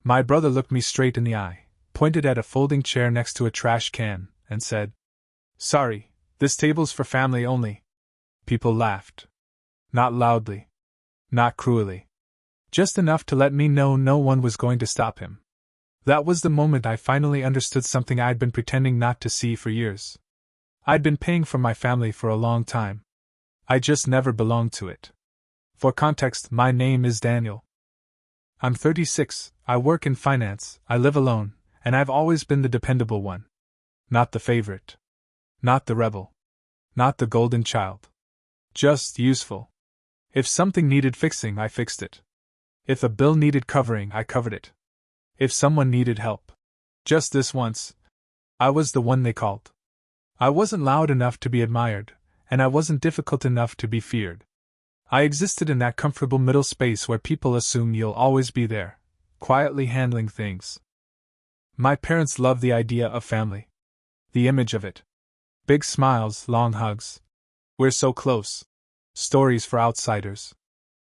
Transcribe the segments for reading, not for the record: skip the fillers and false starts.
My brother looked me straight in the eye, pointed at a folding chair next to a trash can, and said, "Sorry, this table's for family only." People laughed. Not loudly. Not cruelly. Just enough to let me know no one was going to stop him. That was the moment I finally understood something I'd been pretending not to see for years. I'd been paying for my family for a long time. I just never belonged to it. For context, my name is Daniel. I'm 36, I work in finance, I live alone, and I've always been the dependable one. Not the favorite. Not the rebel. Not the golden child. Just useful. If something needed fixing, I fixed it. If a bill needed covering, I covered it. If someone needed help. Just this once. I was the one they called. I wasn't loud enough to be admired, and I wasn't difficult enough to be feared. I existed in that comfortable middle space where people assume you'll always be there, quietly handling things. My parents loved the idea of family. The image of it. Big smiles, long hugs. We're so close. Stories for outsiders.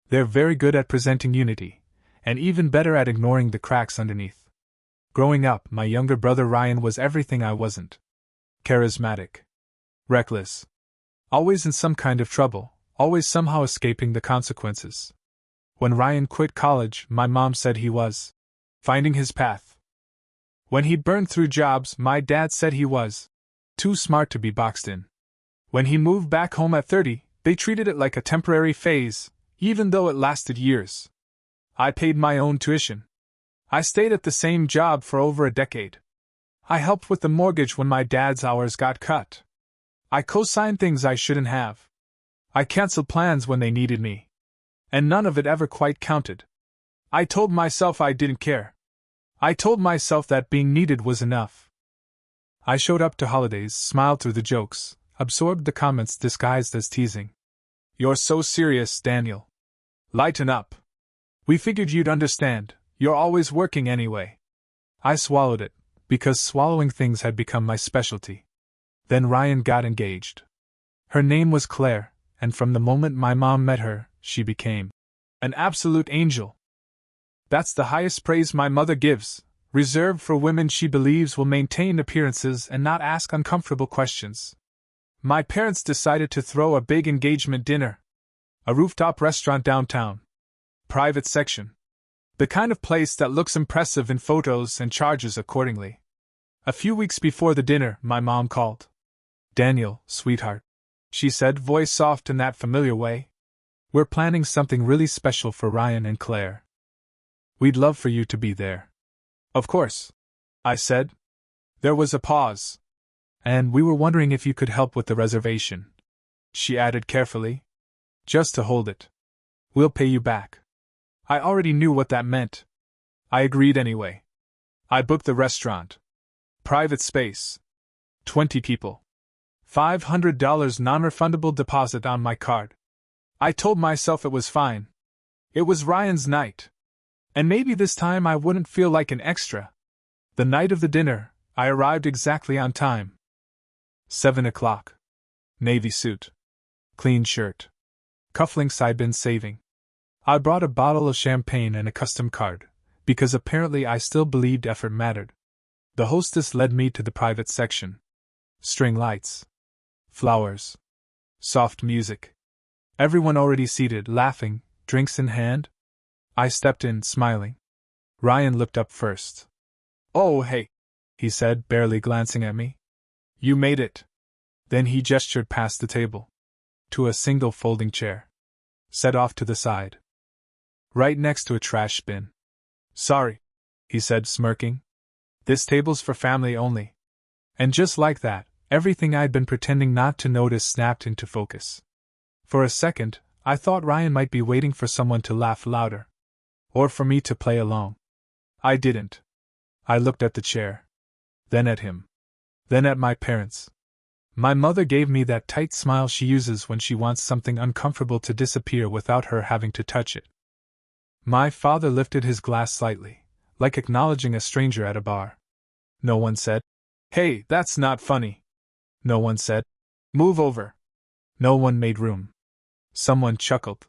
They're very good at presenting unity, and even better at ignoring the cracks underneath. Growing up, my younger brother Ryan was everything I wasn't. Charismatic. Reckless. Always in some kind of trouble, always somehow escaping the consequences. When Ryan quit college, my mom said he was finding his path. When he'd burned through jobs, my dad said he was too smart to be boxed in. When he moved back home at 30, they treated it like a temporary phase, even though it lasted years. I paid my own tuition. I stayed at the same job for over a decade. I helped with the mortgage when my dad's hours got cut. I co-signed things I shouldn't have. I canceled plans when they needed me. And none of it ever quite counted. I told myself I didn't care. I told myself that being needed was enough. I showed up to holidays, smiled through the jokes, absorbed the comments disguised as teasing. "You're so serious, Daniel. Lighten up. We figured you'd understand, you're always working anyway." I swallowed it, because swallowing things had become my specialty. Then Ryan got engaged. Her name was Claire, and from the moment my mom met her, she became an absolute angel. That's the highest praise my mother gives, reserved for women she believes will maintain appearances and not ask uncomfortable questions. My parents decided to throw a big engagement dinner. A rooftop restaurant downtown. Private section. The kind of place that looks impressive in photos and charges accordingly. A few weeks before the dinner, my mom called. "Daniel, sweetheart," she said, voice soft in that familiar way. "We're planning something really special for Ryan and Claire. We'd love for you to be there." "Of course," I said. There was a pause. "And we were wondering if you could help with the reservation," she added carefully. "Just to hold it. We'll pay you back." I already knew what that meant. I agreed anyway. I booked the restaurant. Private space. 20 people. $500 non-refundable deposit on my card. I told myself it was fine. It was Ryan's night. And maybe this time I wouldn't feel like an extra. The night of the dinner, I arrived exactly on time. 7 o'clock. Navy suit. Clean shirt. Cufflinks I'd been saving. I brought a bottle of champagne and a custom card, because apparently I still believed effort mattered. The hostess led me to the private section. String lights. Flowers. Soft music. Everyone already seated, laughing, drinks in hand. I stepped in, smiling. Ryan looked up first. "Oh, hey," he said, barely glancing at me. "You made it." Then he gestured past the table. To a single folding chair. Set off to the side. Right next to a trash bin. "Sorry," he said, smirking. "This table's for family only." And just like that, everything I'd been pretending not to notice snapped into focus. For a second, I thought Ryan might be waiting for someone to laugh louder. Or for me to play along. I didn't. I looked at the chair. Then at him. Then at my parents. My mother gave me that tight smile she uses when she wants something uncomfortable to disappear without her having to touch it. My father lifted his glass slightly, like acknowledging a stranger at a bar. No one said, "Hey, that's not funny." No one said, "Move over." No one made room. Someone chuckled.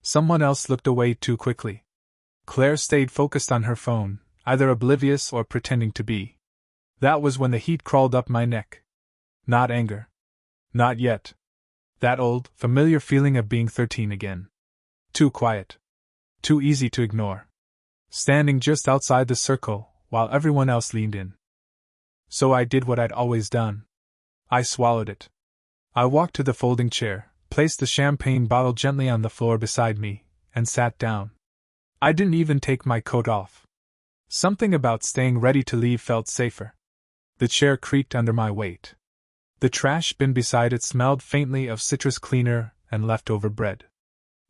Someone else looked away too quickly. Claire stayed focused on her phone, either oblivious or pretending to be. That was when the heat crawled up my neck. Not anger. Not yet. That old, familiar feeling of being 13 again. Too quiet. Too easy to ignore. Standing just outside the circle, while everyone else leaned in. So I did what I'd always done. I swallowed it. I walked to the folding chair, placed the champagne bottle gently on the floor beside me, and sat down. I didn't even take my coat off. Something about staying ready to leave felt safer. The chair creaked under my weight. The trash bin beside it smelled faintly of citrus cleaner and leftover bread.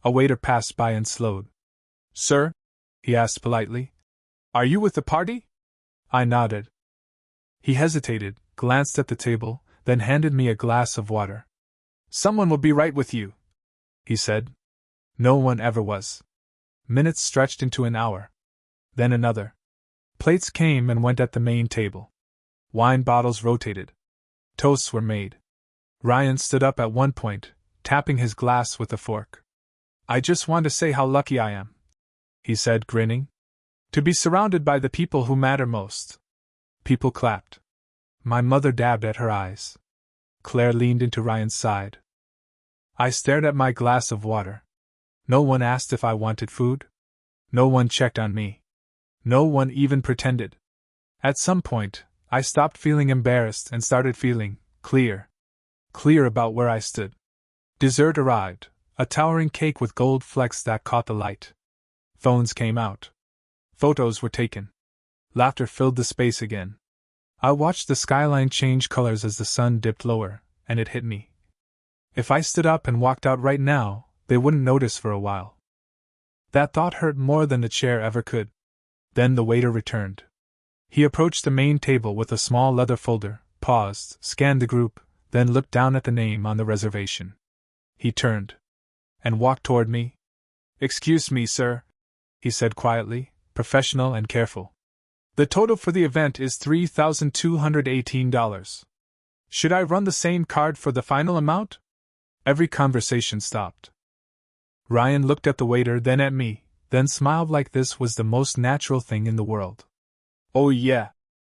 A waiter passed by and slowed. "Sir?" he asked politely. "Are you with the party?" I nodded. He hesitated, glanced at the table, then handed me a glass of water. "Someone will be right with you," he said. No one ever was. Minutes stretched into an hour. Then another. Plates came and went at the main table. Wine bottles rotated. Toasts were made. Ryan stood up at one point, tapping his glass with a fork. "I just want to say how lucky I am," he said, grinning. "To be surrounded by the people who matter most." People clapped. My mother dabbed at her eyes. Claire leaned into Ryan's side. I stared at my glass of water. No one asked if I wanted food. No one checked on me. No one even pretended. At some point, I stopped feeling embarrassed and started feeling clear. Clear about where I stood. Dessert arrived, a towering cake with gold flecks that caught the light. Phones came out. Photos were taken. Laughter filled the space again. I watched the skyline change colors as the sun dipped lower, and it hit me. If I stood up and walked out right now, they wouldn't notice for a while. That thought hurt more than the chair ever could. Then the waiter returned. He approached the main table with a small leather folder, paused, scanned the group, then looked down at the name on the reservation. He turned and walked toward me. "Excuse me, sir," he said quietly, professional and careful. "The total for the event is $3,218. Should I run the same card for the final amount?" Every conversation stopped. Ryan looked at the waiter, then at me, then smiled like this was the most natural thing in the world. "Oh yeah,"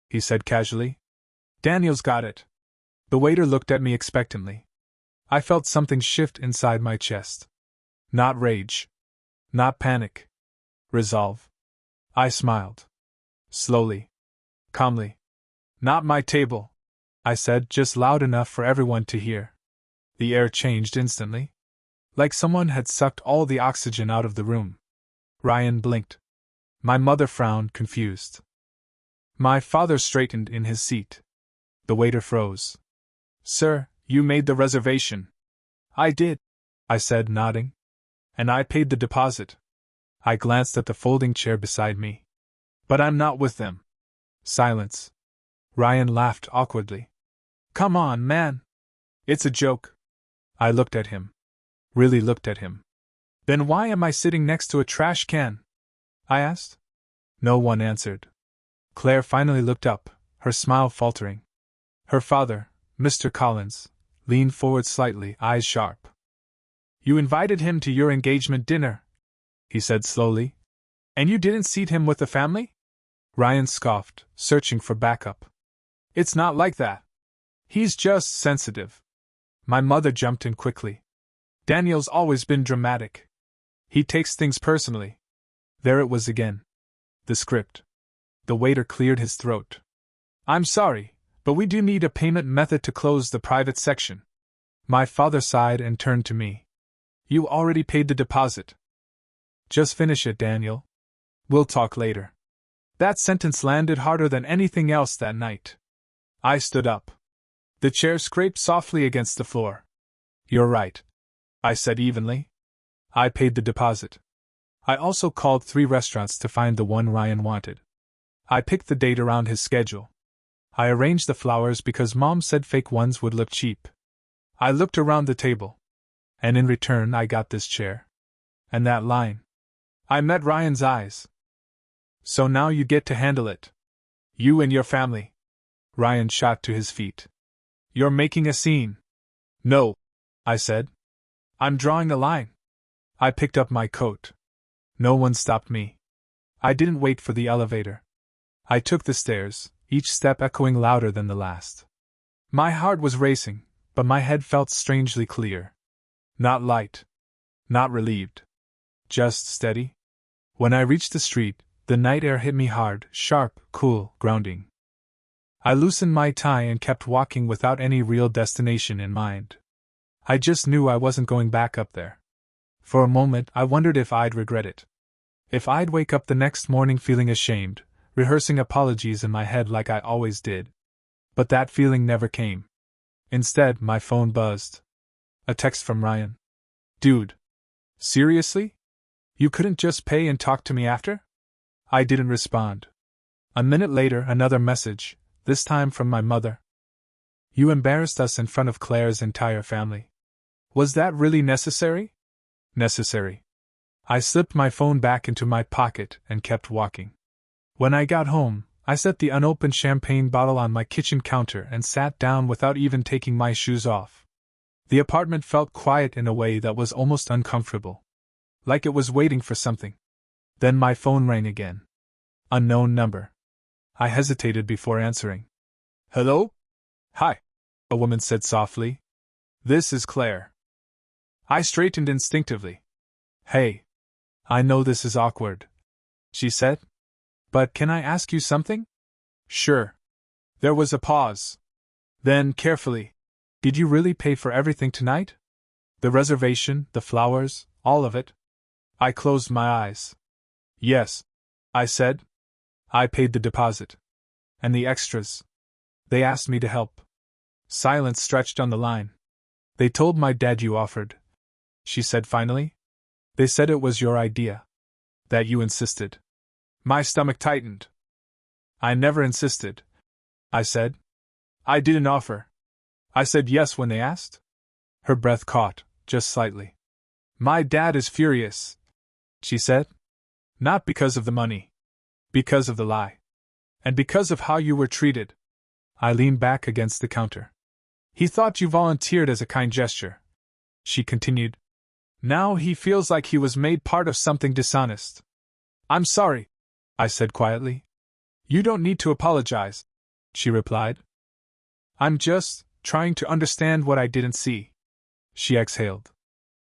he said casually. "Daniel's got it." The waiter looked at me expectantly. I felt something shift inside my chest. Not rage. Not panic. Resolve. I smiled. Slowly. Calmly. "Not my table," I said, just loud enough for everyone to hear. The air changed instantly. Like someone had sucked all the oxygen out of the room. Ryan blinked. My mother frowned, confused. My father straightened in his seat. The waiter froze. "Sir, you made the reservation." "I did," I said, nodding. "And I paid the deposit." I glanced at the folding chair beside me. "But I'm not with them." Silence. Ryan laughed awkwardly. "Come on, man. It's a joke." I looked at him. Really looked at him. "Then why am I sitting next to a trash can?" I asked. No one answered. Claire finally looked up, her smile faltering. Her father, Mr. Collins, leaned forward slightly, eyes sharp. "You invited him to your engagement dinner," he said slowly. "And you didn't seat him with the family?" Ryan scoffed, searching for backup. "It's not like that. He's just sensitive." My mother jumped in quickly. "Daniel's always been dramatic. He takes things personally." There it was again. The script. The waiter cleared his throat. "I'm sorry, but we do need a payment method to close the private section." My father sighed and turned to me. "You already paid the deposit." "Just finish it, Daniel. We'll talk later." That sentence landed harder than anything else that night. I stood up. The chair scraped softly against the floor. "You're right," I said evenly. I paid the deposit. I also called 3 restaurants to find the one Ryan wanted. I picked the date around his schedule. I arranged the flowers because Mom said fake ones would look cheap. I looked around the table. And in return I got this chair. And that line. I met Ryan's eyes. "So now you get to handle it. You and your family." Ryan shot to his feet. "You're making a scene." "No," I said. "I'm drawing a line." I picked up my coat. No one stopped me. I didn't wait for the elevator. I took the stairs, each step echoing louder than the last. My heart was racing, but my head felt strangely clear. Not light. Not relieved. Just steady. When I reached the street, the night air hit me hard, sharp, cool, grounding. I loosened my tie and kept walking without any real destination in mind. I just knew I wasn't going back up there. For a moment, I wondered if I'd regret it. If I'd wake up the next morning feeling ashamed, rehearsing apologies in my head like I always did. But that feeling never came. Instead, my phone buzzed. A text from Ryan. Dude. Seriously? You couldn't just pay and talk to me after? I didn't respond. A minute later, another message, this time from my mother. You embarrassed us in front of Claire's entire family. Was that really necessary? Necessary. I slipped my phone back into my pocket and kept walking. When I got home, I set the unopened champagne bottle on my kitchen counter and sat down without even taking my shoes off. The apartment felt quiet in a way that was almost uncomfortable. Like it was waiting for something. Then my phone rang again. Unknown number. I hesitated before answering. Hello? Hi, a woman said softly. This is Claire. I straightened instinctively. Hey. I know this is awkward, she said. But can I ask you something? Sure. There was a pause. Then, carefully. Did you really pay for everything tonight? The reservation, the flowers, all of it? I closed my eyes. Yes, I said. I paid the deposit. And the extras. They asked me to help. Silence stretched on the line. They told my dad you offered, she said finally. They said it was your idea. That you insisted. My stomach tightened. I never insisted, I said. I didn't offer. I said yes when they asked. Her breath caught, just slightly. My dad is furious, she said. Not because of the money. Because of the lie. And because of how you were treated. I leaned back against the counter. He thought you volunteered as a kind gesture, she continued. Now he feels like he was made part of something dishonest. I'm sorry, I said quietly. You don't need to apologize, she replied. I'm just trying to understand what I didn't see, she exhaled.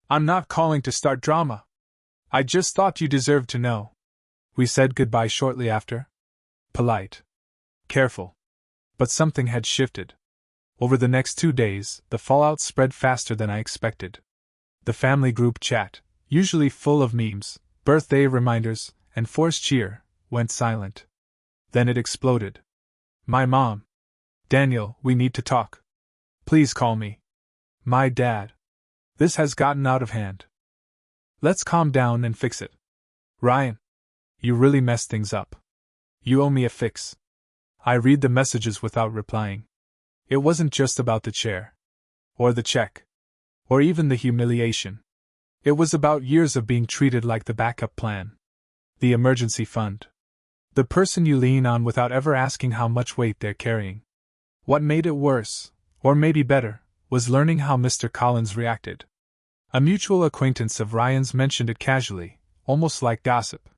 I'm not calling to start drama. I just thought you deserved to know. We said goodbye shortly after. Polite. Careful. But something had shifted. Over the next 2 days, the fallout spread faster than I expected. The family group chat, usually full of memes, birthday reminders, and forced cheer, went silent. Then it exploded. My mom. Daniel, we need to talk. Please call me. My dad. This has gotten out of hand. Let's calm down and fix it. Ryan. You really messed things up. You owe me a fix. I read the messages without replying. It wasn't just about the chair. Or the check. Or even the humiliation. It was about years of being treated like the backup plan. The emergency fund. The person you lean on without ever asking how much weight they're carrying. What made it worse, or maybe better, was learning how Mr. Collins reacted. A mutual acquaintance of Ryan's mentioned it casually, almost like gossip.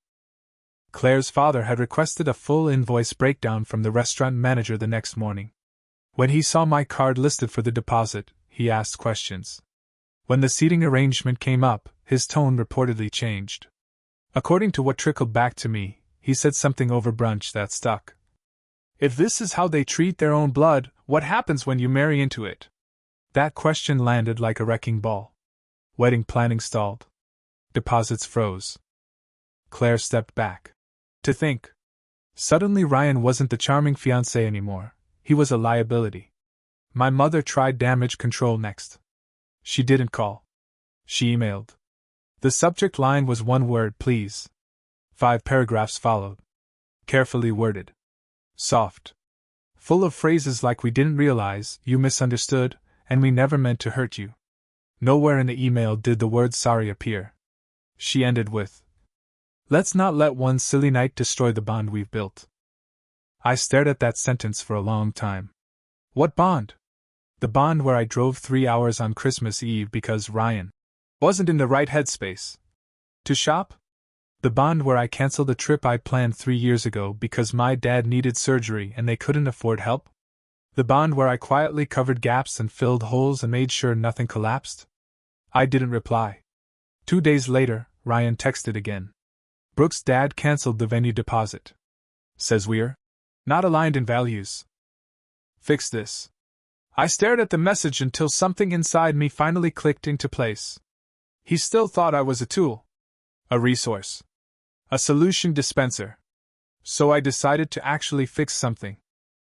Claire's father had requested a full invoice breakdown from the restaurant manager the next morning. When he saw my card listed for the deposit, he asked questions. When the seating arrangement came up, his tone reportedly changed. According to what trickled back to me, he said something over brunch that stuck. If this is how they treat their own blood, what happens when you marry into it? That question landed like a wrecking ball. Wedding planning stalled. Deposits froze. Claire stepped back. To think. Suddenly Ryan wasn't the charming fiancé anymore, he was a liability. My mother tried damage control next. She didn't call. She emailed. The subject line was one word, please. 5 paragraphs followed. Carefully worded. Soft. Full of phrases like we didn't realize, you misunderstood, and we never meant to hurt you. Nowhere in the email did the word sorry appear. She ended with, let's not let one silly night destroy the bond we've built. I stared at that sentence for a long time. What bond? The bond where I drove 3 hours on Christmas Eve because Ryan wasn't in the right headspace. To shop? The bond where I canceled a trip I planned 3 years ago because my dad needed surgery and they couldn't afford help? The bond where I quietly covered gaps and filled holes and made sure nothing collapsed? I didn't reply. 2 days later, Ryan texted again. Brooke's dad canceled the venue deposit. Says we're not aligned in values. Fix this. I stared at the message until something inside me finally clicked into place. He still thought I was a tool. A resource. A solution dispenser. So I decided to actually fix something.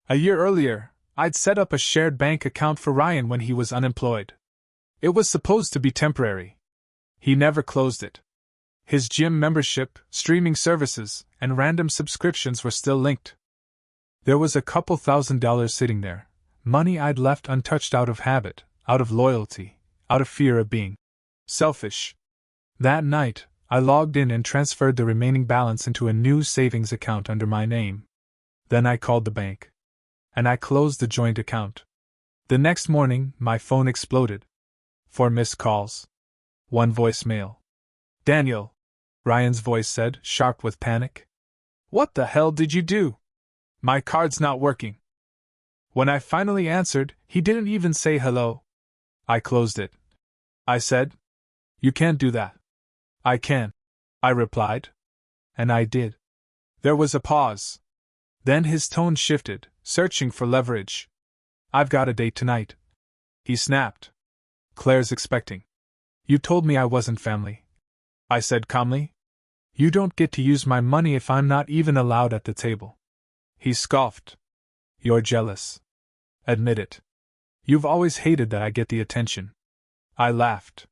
A year earlier, I'd set up a shared bank account for Ryan when he was unemployed. It was supposed to be temporary. He never closed it. His gym membership, streaming services, and random subscriptions were still linked. There was a couple $1,000s sitting there, money I'd left untouched out of habit, out of loyalty, out of fear of being selfish. That night, I logged in and transferred the remaining balance into a new savings account under my name. Then I called the bank. And I closed the joint account. The next morning, my phone exploded. 4 missed calls. 1 voicemail. Daniel, Ryan's voice said, sharp with panic. What the hell did you do? My card's not working. When I finally answered, he didn't even say hello. I closed it. I said, You can't do that. I can, I replied. And I did. There was a pause. Then his tone shifted, searching for leverage. I've got a date tonight, he snapped. Claire's expecting. You told me I wasn't family, I said calmly. You don't get to use my money if I'm not even allowed at the table. He scoffed. You're jealous. Admit it. You've always hated that I get the attention. I laughed.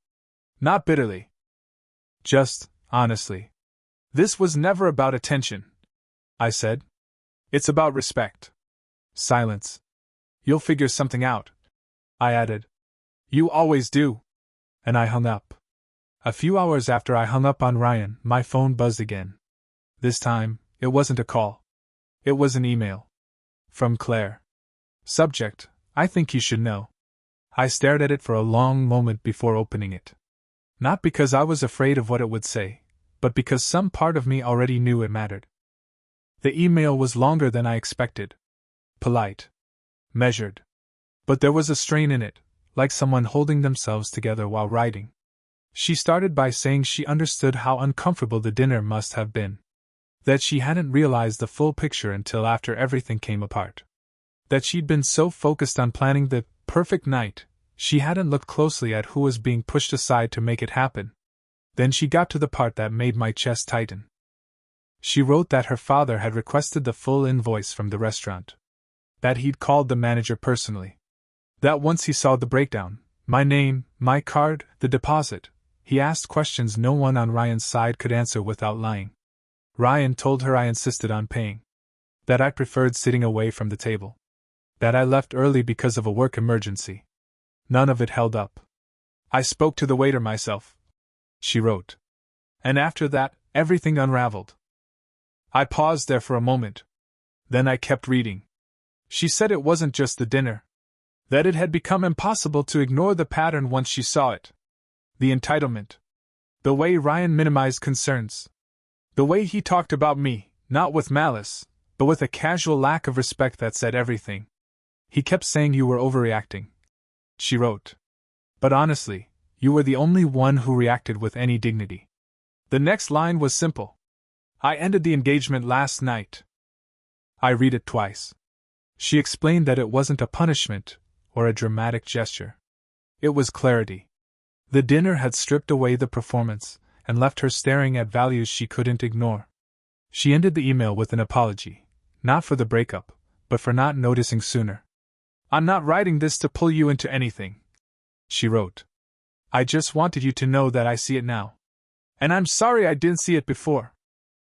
Not bitterly. Just, honestly. This was never about attention, I said. It's about respect. Silence. You'll figure something out, I added. You always do. And I hung up. A few hours after I hung up on Ryan, my phone buzzed again. This time, it wasn't a call. It was an email. From Claire. Subject, I think you should know. I stared at it for a long moment before opening it. Not because I was afraid of what it would say, but because some part of me already knew it mattered. The email was longer than I expected. Polite. Measured. But there was a strain in it, like someone holding themselves together while writing. She started by saying she understood how uncomfortable the dinner must have been. That she hadn't realized the full picture until after everything came apart. That she'd been so focused on planning the perfect night, she hadn't looked closely at who was being pushed aside to make it happen. Then she got to the part that made my chest tighten. She wrote that her father had requested the full invoice from the restaurant. That he'd called the manager personally. That once he saw the breakdown, my name, my card, the deposit, he asked questions no one on Ryan's side could answer without lying. Ryan told her I insisted on paying. That I preferred sitting away from the table. That I left early because of a work emergency. None of it held up. I spoke to the waiter myself, she wrote. And after that, everything unraveled. I paused there for a moment. Then I kept reading. She said it wasn't just the dinner. That it had become impossible to ignore the pattern once she saw it. The entitlement. The way Ryan minimized concerns. The way he talked about me, not with malice, but with a casual lack of respect that said everything. He kept saying you were overreacting, she wrote. But honestly, you were the only one who reacted with any dignity. The next line was simple. I ended the engagement last night. I read it twice. She explained that it wasn't a punishment or a dramatic gesture. It was clarity. The dinner had stripped away the performance and left her staring at values she couldn't ignore. She ended the email with an apology, not for the breakup, but for not noticing sooner. I'm not writing this to pull you into anything, she wrote. I just wanted you to know that I see it now. And I'm sorry I didn't see it before.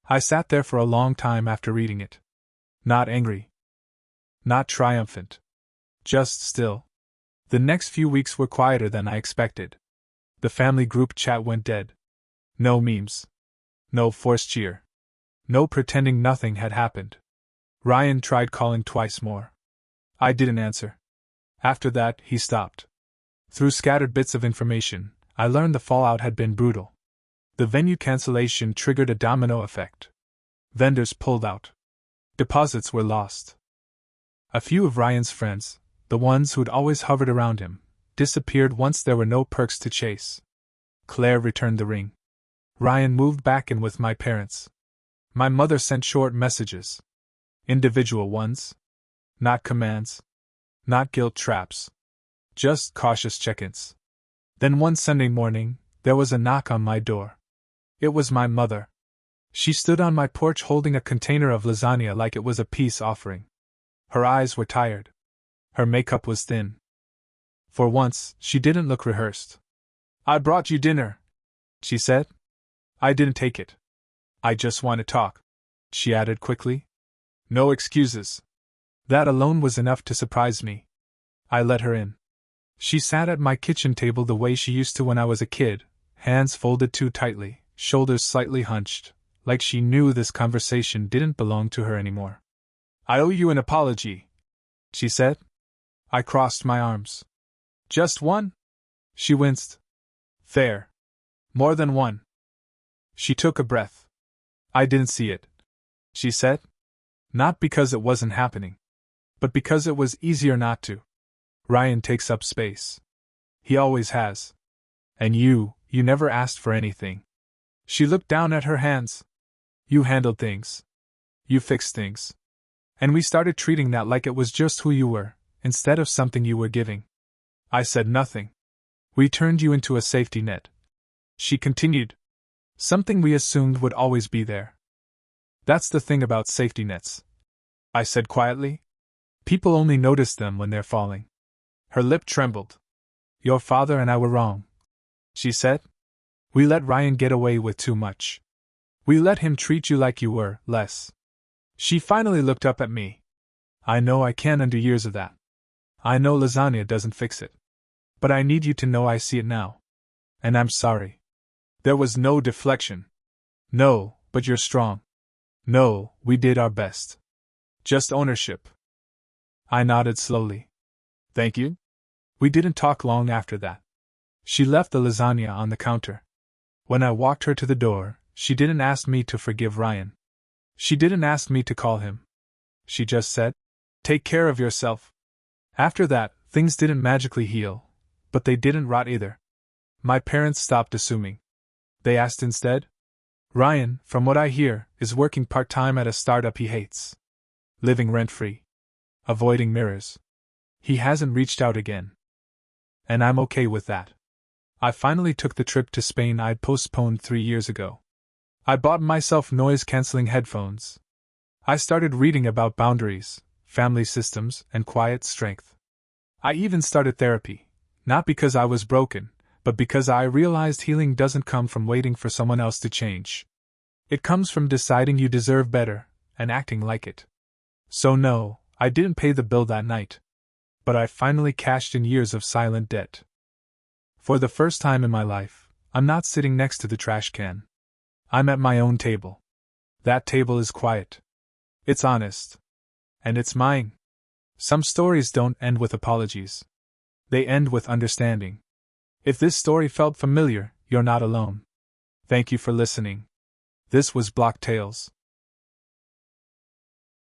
I sat there for a long time after reading it. Not angry. Not triumphant. Just still. The next few weeks were quieter than I expected. The family group chat went dead. No memes. No forced cheer. No pretending nothing had happened. Ryan tried calling twice more. I didn't answer. After that, he stopped. Through scattered bits of information, I learned the fallout had been brutal. The venue cancellation triggered a domino effect. Vendors pulled out. Deposits were lost. A few of Ryan's friends, the ones who'd always hovered around him, disappeared once there were no perks to chase. Claire returned the ring. Ryan moved back in with my parents. My mother sent short messages. Individual ones. Not commands. Not guilt traps. Just cautious check-ins. Then one Sunday morning, there was a knock on my door. It was my mother. She stood on my porch holding a container of lasagna like it was a peace offering. Her eyes were tired. Her makeup was thin. For once, she didn't look rehearsed. "I brought you dinner," she said. I didn't take it. "I just want to talk," she added quickly. "No excuses." That alone was enough to surprise me. I let her in. She sat at my kitchen table the way she used to when I was a kid, hands folded too tightly, shoulders slightly hunched, like she knew this conversation didn't belong to her anymore. "I owe you an apology," she said. I crossed my arms. "Just one?" She winced. "Fair. More than one." She took a breath. "I didn't see it," she said. "Not because it wasn't happening, but because it was easier not to. Ryan takes up space. He always has. And you never asked for anything." She looked down at her hands. "You handled things. You fixed things. And we started treating that like it was just who you were, instead of something you were giving." I said nothing. "We turned you into a safety net," she continued. "Something we assumed would always be there." "That's the thing about safety nets," I said quietly. "People only notice them when they're falling." Her lip trembled. "Your father and I were wrong," she said. "We let Ryan get away with too much. We let him treat you like you were less." She finally looked up at me. "I know I can't undo years of that. I know lasagna doesn't fix it. But I need you to know I see it now. And I'm sorry." There was no deflection. "No, but you're strong." "No, we did our best." "Just ownership." I nodded slowly. "Thank you." We didn't talk long after that. She left the lasagna on the counter. When I walked her to the door, she didn't ask me to forgive Ryan. She didn't ask me to call him. She just said, "Take care of yourself." After that, things didn't magically heal, but they didn't rot either. My parents stopped assuming. They asked instead. "Ryan, from what I hear, is working part-time at a startup he hates. Living rent-free. Avoiding mirrors. He hasn't reached out again. And I'm okay with that." I finally took the trip to Spain I'd postponed 3 years ago. I bought myself noise-canceling headphones. I started reading about boundaries, family systems, and quiet strength. I even started therapy, not because I was broken, but because I realized healing doesn't come from waiting for someone else to change. It comes from deciding you deserve better, and acting like it. So no, I didn't pay the bill that night. But I finally cashed in years of silent debt. For the first time in my life, I'm not sitting next to the trash can. I'm at my own table. That table is quiet. It's honest. And it's mine. Some stories don't end with apologies. They end with understanding. If this story felt familiar, you're not alone. Thank you for listening. This was Block Tales.